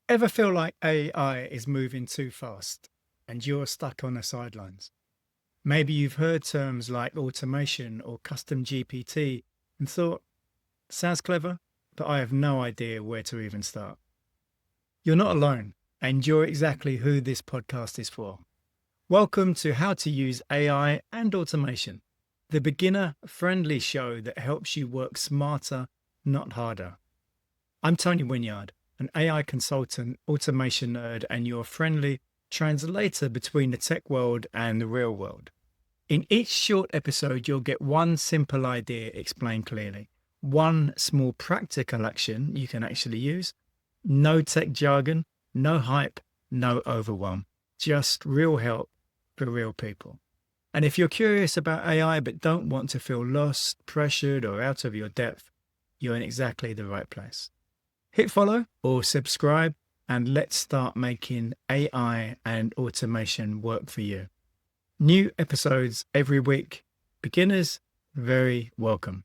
Ever feel like AI is moving too fast and you're stuck on the sidelines? Maybe you've heard terms like automation or custom GPT and thought, sounds clever, but I have no idea where to even start. You're not alone, and you're exactly who this podcast is for. Welcome to How to Use AI and Automation, the beginner friendly show that helps you work smarter, not harder. I'm Tony Winyard, an AI consultant, automation nerd, and your friendly translator between the tech world and the real world. In each short episode, you'll get one simple idea explained clearly, one small practical action you can actually use, no tech jargon, no hype, no overwhelm, just real help for real people. And if you're curious about AI but don't want to feel lost, pressured, or out of your depth, you're in exactly the right place. Hit follow or subscribe, and let's start making AI and automation work for you. New episodes every week. Beginners, very welcome.